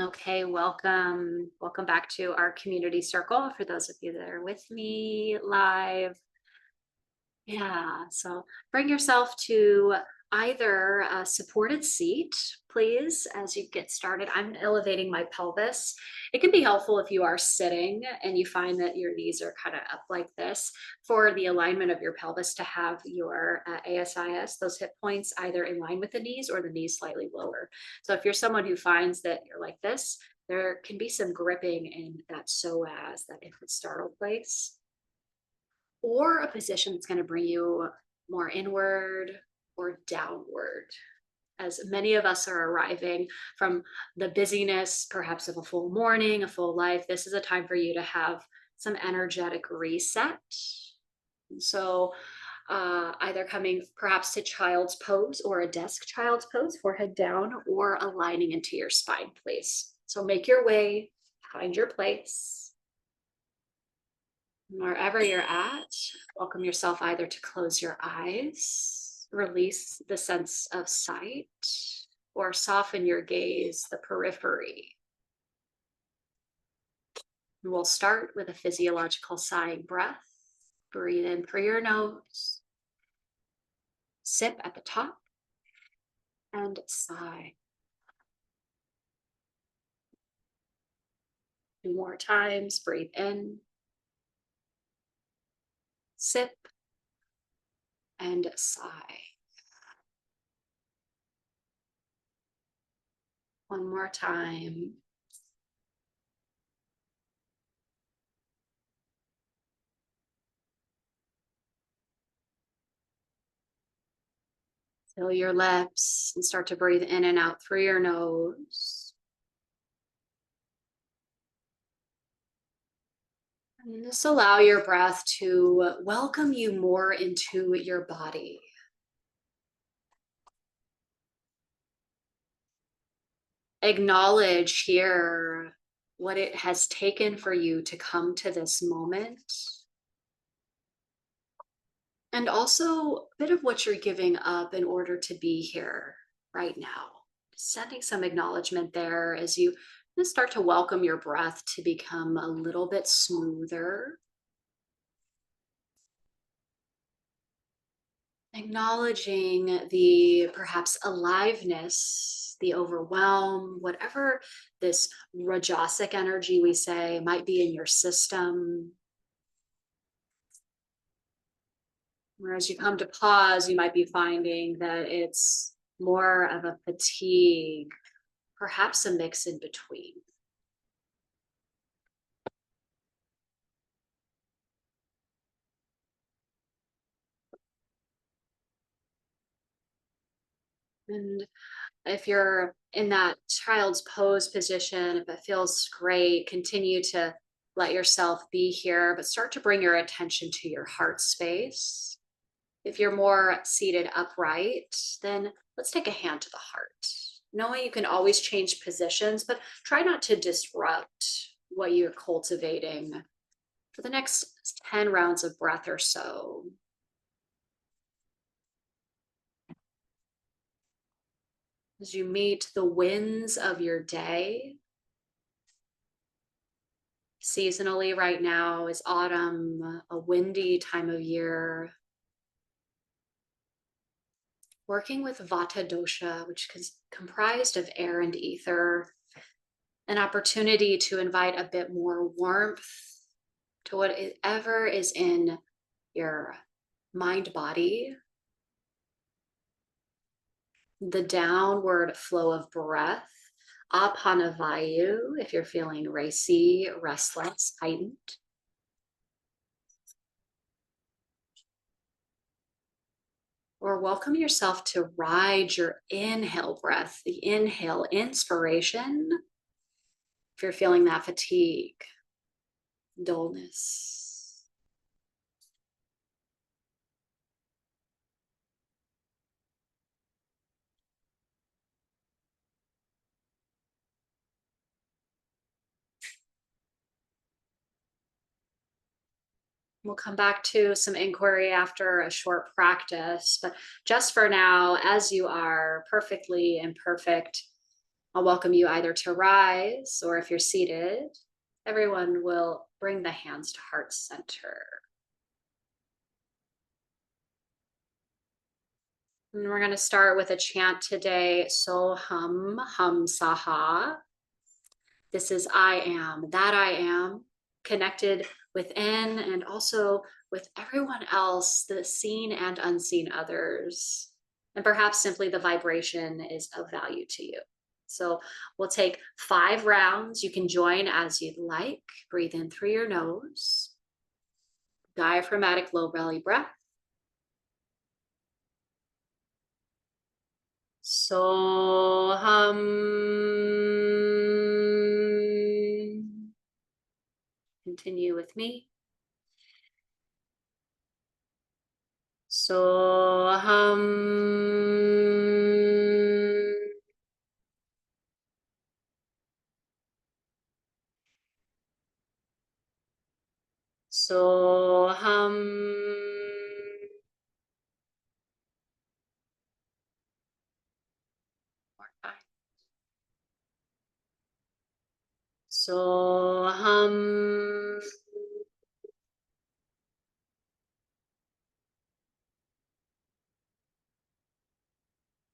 Okay, welcome. Welcome back to our community circle. For those of you that are with me live, yeah, so bring yourself to either a supported seat, please, as you get started. I'm elevating my pelvis. It can be helpful if you are sitting and you find that your knees are kind of up like this for the alignment of your pelvis to have your ASIS, those hip points either in line with the knees or the knees slightly lower. So if you're someone who finds that you're like this, there can be some gripping in that psoas, that infant startle place, or a position that's going to bring you more inward or downward. As many of us are arriving from the busyness, perhaps of a full morning, a full life, this is a time for you to have some energetic reset. So, either coming perhaps to child's pose or a desk child's pose, forehead down, or aligning into your spine, please. So, make your way, find your place. Wherever you're at, welcome yourself either to close your eyes, release the sense of sight, or soften your gaze, the periphery. And we'll start with a physiological sighing breath. Breathe in through your nose, sip at the top, and sigh. 2 more times. Breathe in, sip, and sigh. 1 more time. Fill your lips and start to breathe in and out through your nose. And just allow your breath to welcome you more into your body. Acknowledge here what it has taken for you to come to this moment. And also a bit of what you're giving up in order to be here right now. Sending some acknowledgement there as you start to welcome your breath to become a little bit smoother. Acknowledging the perhaps aliveness, the overwhelm, whatever this rajasic energy we say might be in your system. Whereas you come to pause, you might be finding that it's more of a fatigue, perhaps a mix in between. And if you're in that child's pose position, if it feels great, continue to let yourself be here, but start to bring your attention to your heart space. If you're more seated upright, then let's take a hand to the heart. Knowing you can always change positions, but try not to disrupt what you're cultivating for the next 10 rounds of breath or so. As you meet the winds of your day, seasonally right now is autumn, a windy time of year. Working with Vata Dosha, which is comprised of air and ether, an opportunity to invite a bit more warmth to whatever is in your mind body. The downward flow of breath, apanavayu, if you're feeling racy, restless, heightened. Or welcome yourself to ride your inhale breath, the inhale, inspiration. If you're feeling that fatigue, dullness. We'll come back to some inquiry after a short practice, but just for now, as you are, perfectly imperfect, I'll welcome you either to rise, or if you're seated, everyone will bring the hands to heart center. And we're going to start with a chant today, So Hum Hum Saha. This is I am, that I am, connected within and also with everyone else, the seen and unseen others. And perhaps simply the vibration is of value to you. So we'll take 5 rounds. You can join as you'd like. Breathe in through your nose. Diaphragmatic low belly breath. So hum. Continue with me. So hum. So hum. So hum.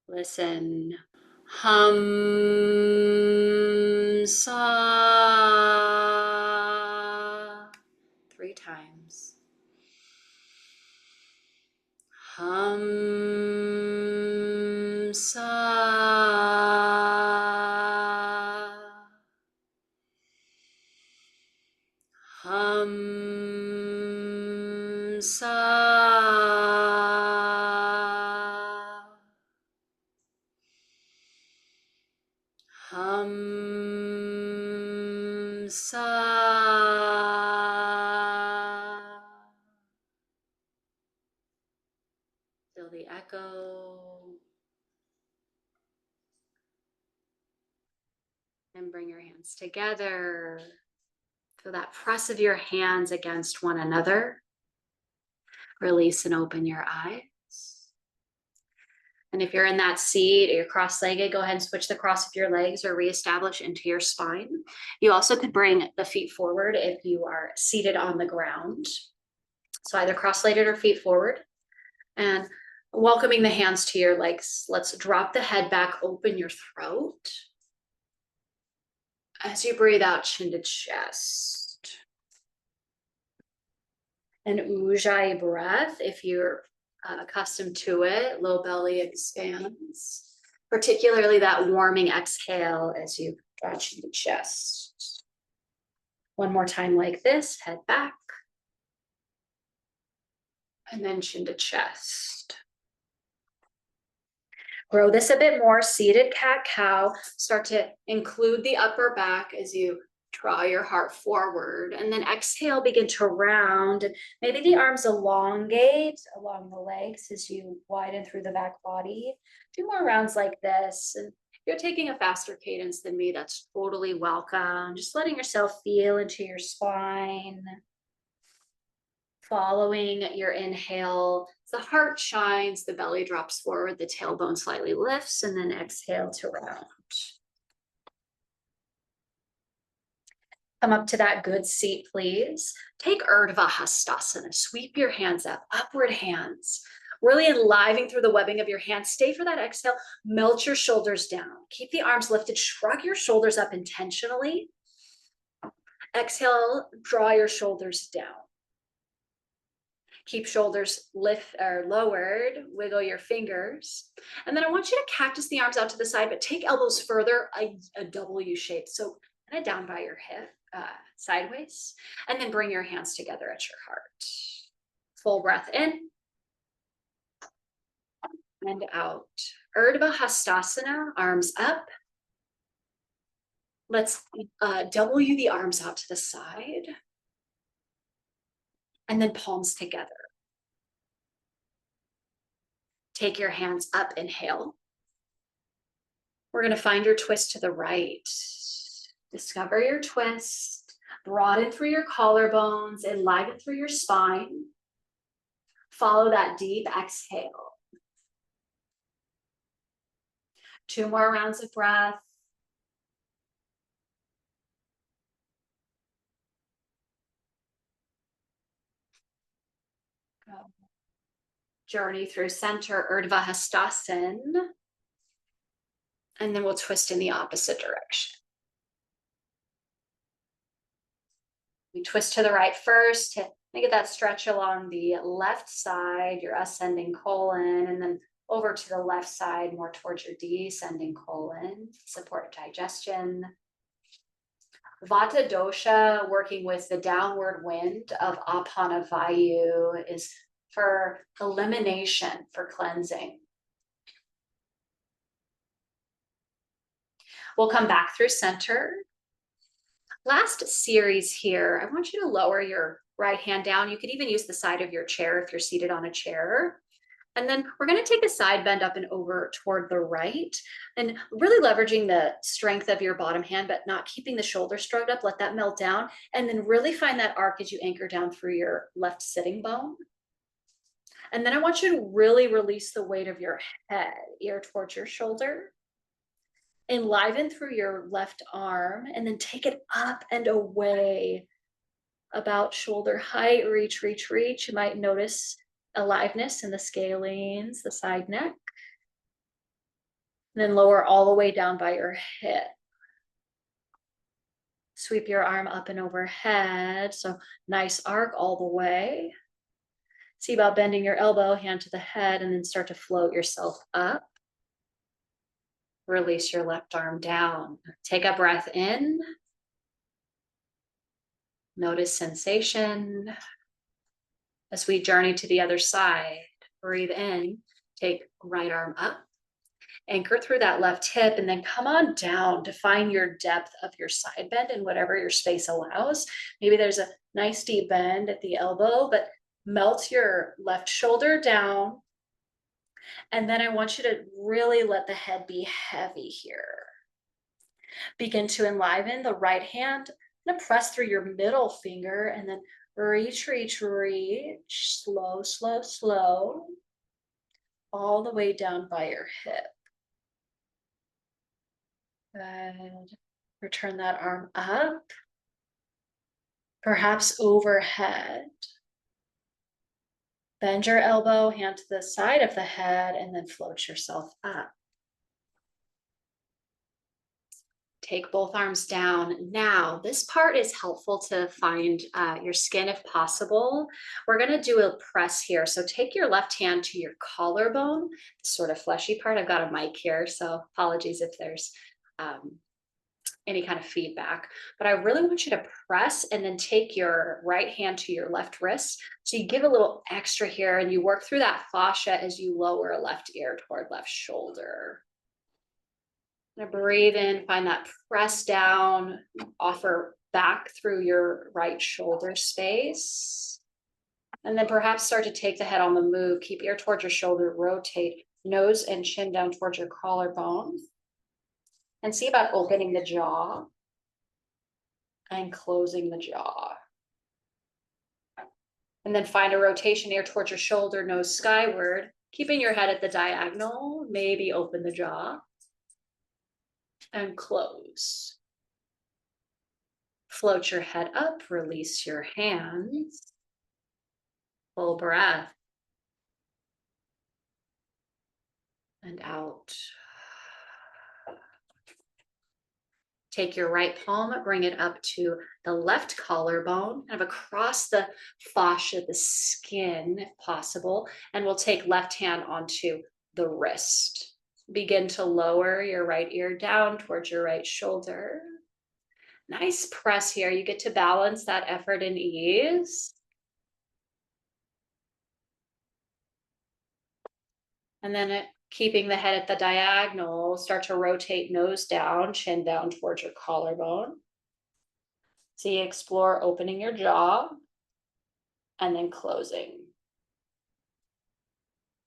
Listen. Hum sa. 3 times. Hum sa. Hum sa. Hum sa. Feel the echo. And bring your hands together. Feel that press of your hands against one another. Release and open your eyes. And if you're in that seat or you're cross-legged, go ahead and switch the cross of your legs or reestablish into your spine. You also could bring the feet forward if you are seated on the ground. So either cross-legged or feet forward. And welcoming the hands to your legs. Let's drop the head back, open your throat. As you breathe out, chin to chest. An Ujjayi breath, if you're accustomed to it, low belly expands, particularly that warming exhale as you draw chin to chest. One more time like this, head back. And then chin to chest. Grow this a bit more, seated cat-cow. Start to include the upper back as you draw your heart forward. And then exhale, begin to round. And maybe the arms elongate along the legs as you widen through the back body. 2 more rounds like this. And if you're taking a faster cadence than me, that's totally welcome. Just letting yourself feel into your spine. Following your inhale, the heart shines, the belly drops forward, the tailbone slightly lifts, and then exhale to round. Come up to that good seat, please. Take Urdhva Hastasana. Sweep your hands up, upward hands. Really enlivening through the webbing of your hands. Stay for that exhale. Melt your shoulders down. Keep the arms lifted. Shrug your shoulders up intentionally. Exhale, draw your shoulders down. Keep shoulders lift or lowered, wiggle your fingers. And then I want you to cactus the arms out to the side, but take elbows further, a W shape. So kind of down by your hip, sideways. And then bring your hands together at your heart. Full breath in and out. Urdhva Hastasana, arms up. Let's W the arms out to the side. And then palms together. Take your hands up, inhale. We're going to find your twist to the right. Discover your twist. Broaden through your collarbones, enliven through your spine. Follow that deep exhale. 2 more rounds of breath. Journey through center, Urdhva Hastasana. And then we'll twist in the opposite direction. We twist to the right first to get that stretch along the left side, your ascending colon, and then over to the left side, more towards your descending colon, support digestion. Vata dosha, working with the downward wind of Apana Vayu, is for elimination, for cleansing. We'll come back through center. Last series here, I want you to lower your right hand down. You could even use the side of your chair if you're seated on a chair. And then we're going to take a side bend up and over toward the right, and really leveraging the strength of your bottom hand, but not keeping the shoulder straight up. Let that melt down. And then really find that arc as you anchor down through your left sitting bone. And then I want you to really release the weight of your head, ear towards your shoulder. Enliven through your left arm, and then take it up and away about shoulder height. Reach, reach, reach. You might notice aliveness in the scalenes, the side neck. And then lower all the way down by your hip. Sweep your arm up and overhead. So nice arc all the way. See about bending your elbow, hand to the head, and then start to float yourself up. Release your left arm down. Take a breath in. Notice sensation. As we journey to the other side, breathe in, take right arm up, anchor through that left hip, and then come on down to find your depth of your side bend in whatever your space allows. Maybe there's a nice deep bend at the elbow, but melt your left shoulder down. And then I want you to really let the head be heavy here. Begin to enliven the right hand. I'm gonna press through your middle finger and then reach, reach, reach. Slow, slow, slow. All the way down by your hip. Good. Return that arm up. Perhaps overhead. Bend your elbow, hand to the side of the head, and then float yourself up. Take both arms down. Now, this part is helpful to find your skin if possible. We're going to do a press here. So take your left hand to your collarbone, the sort of fleshy part. I've got a mic here, so apologies if there's any kind of feedback, but I really want you to press and then take your right hand to your left wrist. So you give a little extra here and you work through that fascia as you lower left ear toward left shoulder. I'm gonna breathe in, find that press down, offer back through your right shoulder space. And then perhaps start to take the head on the move. Keep ear towards your shoulder, rotate nose and chin down towards your collarbone. And see about opening the jaw and closing the jaw. And then find a rotation ear towards your shoulder, nose skyward, keeping your head at the diagonal. Maybe open the jaw and close. Float your head up, release your hands. Full breath. And out. Take your right palm, bring it up to the left collarbone, kind of across the fascia, the skin, if possible. And we'll take left hand onto the wrist. Begin to lower your right ear down towards your right shoulder. Nice press here. You get to balance that effort and ease. And then keeping the head at the diagonal, start to rotate nose down, chin down towards your collarbone. So you explore opening your jaw and then closing.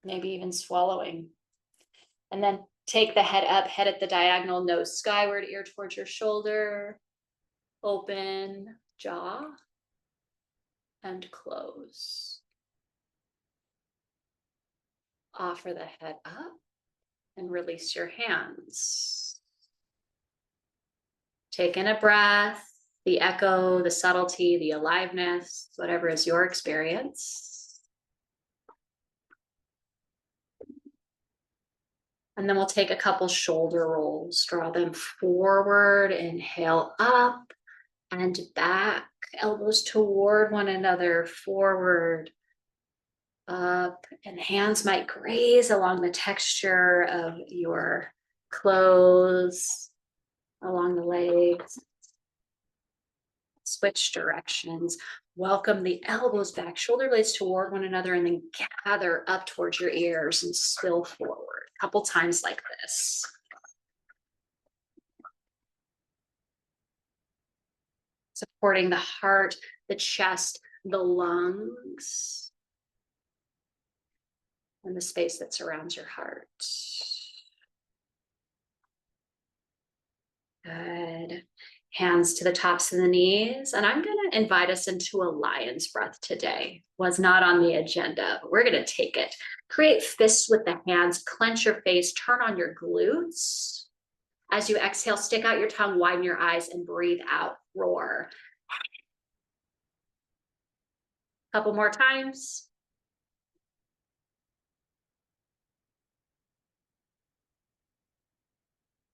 Maybe even swallowing. And then take the head up, head at the diagonal, nose skyward, ear towards your shoulder. Open jaw and close. Offer the head up and release your hands. Take in a breath, the echo, the subtlety, the aliveness, whatever is your experience. And then we'll take a couple shoulder rolls, draw them forward, inhale up and back, elbows toward one another, forward, up, and hands might graze along the texture of your clothes, along the legs. Switch directions. Welcome the elbows back, shoulder blades toward one another, and then gather up towards your ears and spill forward. A couple times like this. Supporting the heart, the chest, the lungs, and the space that surrounds your heart. Good. Hands to the tops of the knees. And I'm going to invite us into a lion's breath today. Was not on the agenda, but we're going to take it. Create fists with the hands, clench your face, turn on your glutes. As you exhale, stick out your tongue, widen your eyes, and breathe out, roar. Couple more times.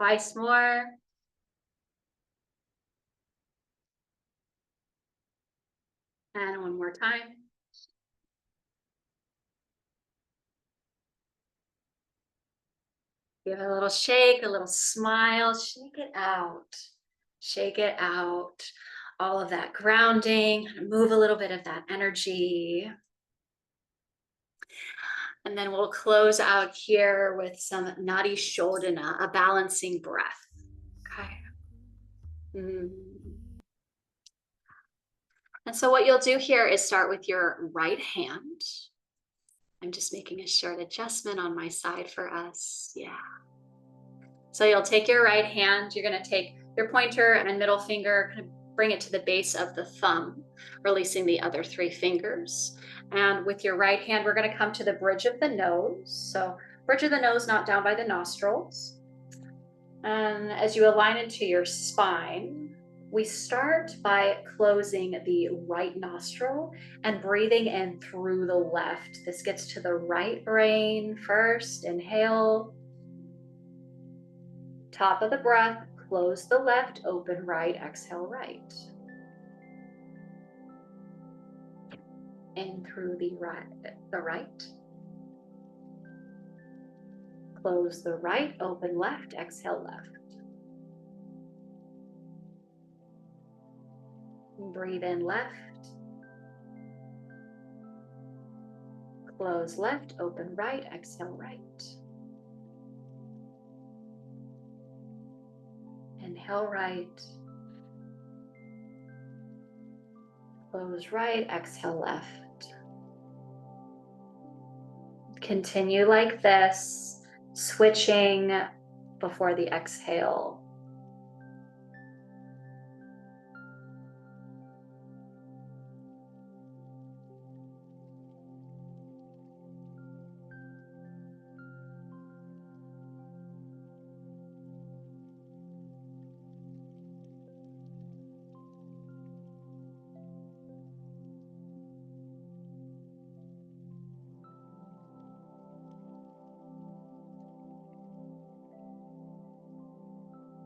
Twice more. And one more time. Give it a little shake, a little smile, shake it out. Shake it out. All of that grounding, move a little bit of that energy. And then we'll close out here with some Nadi Shodhana, a balancing breath. Okay. And so what you'll do here is start with your right hand. I'm just making a short adjustment on my side for us. Yeah. So you'll take your right hand, you're going to take your pointer and middle finger, kind of bring it to the base of the thumb, releasing the other three fingers. And with your right hand, we're going to come to the bridge of the nose. So bridge of the nose, not down by the nostrils. And as you align into your spine, we start by closing the right nostril and breathing in through the left. This gets to the right brain first. Inhale. Top of the breath, close the left, open right, exhale right. In through the right. Close the right, open left, exhale left. Breathe in left. Close left, open right, exhale right. Inhale right. Close right, exhale left. Continue like this, switching before the exhale.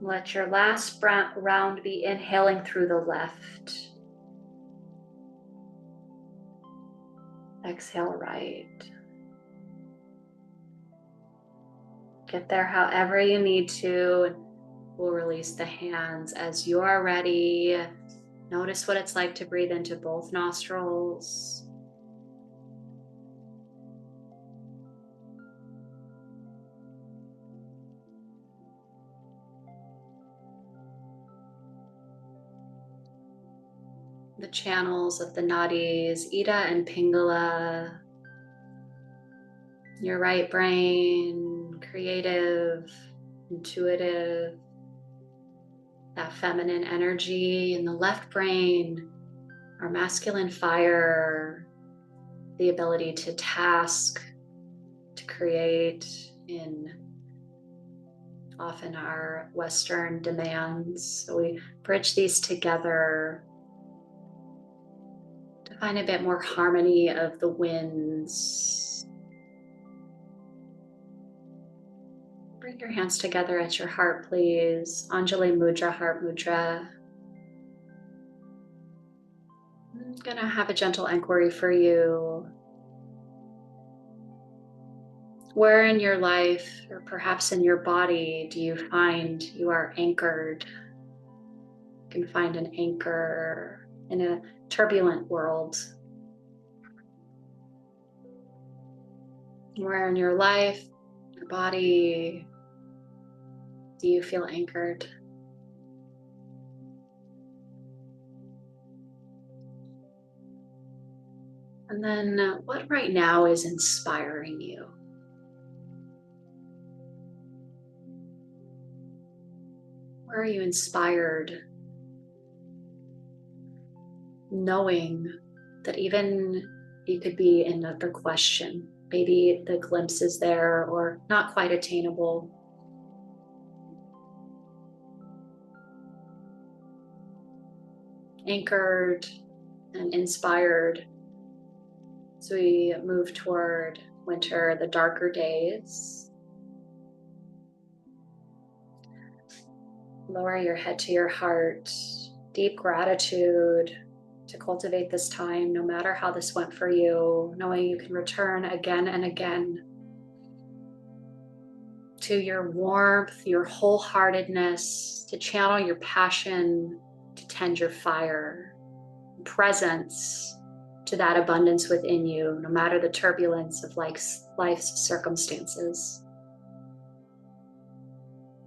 Let your last round be inhaling through the left. Exhale right. Get there however you need to. We'll release the hands as you're ready. Notice what it's like to breathe into both nostrils. The channels of the nadis, Ida and Pingala. Your right brain, creative, intuitive. That feminine energy in the left brain, our masculine fire, the ability to task, to create in often our Western demands. So we bridge these together to find a bit more harmony of the winds. Bring your hands together at your heart, please. Anjali Mudra, Heart Mudra. I'm gonna have a gentle inquiry for you. Where in your life, or perhaps in your body, do you find you are anchored? You can find an anchor in a turbulent world. Where in your life, your body, do you feel anchored? And then what right now is inspiring you? Where are you inspired? Knowing that even you could be another question. Maybe the glimpse is there or not quite attainable. Anchored and inspired as we move toward winter, the darker days. Lower your head to your heart. Deep gratitude to cultivate this time, no matter how this went for you, knowing you can return again and again to your warmth, your wholeheartedness, to channel your passion, to tend your fire, presence to that abundance within you, no matter the turbulence of life's circumstances.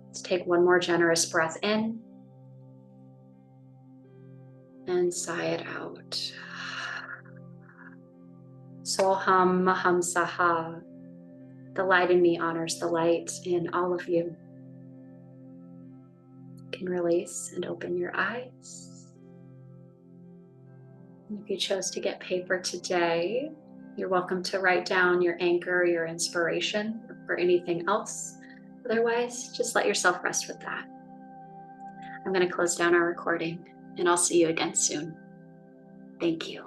Let's take one more generous breath in and sigh it out. So Hum Hum Saha. The light in me honors the light in all of you. You can release and open your eyes. If you chose to get paper today, you're welcome to write down your anchor, your inspiration, or anything else. Otherwise, just let yourself rest with that. I'm going to close down our recording, and I'll see you again soon. Thank you.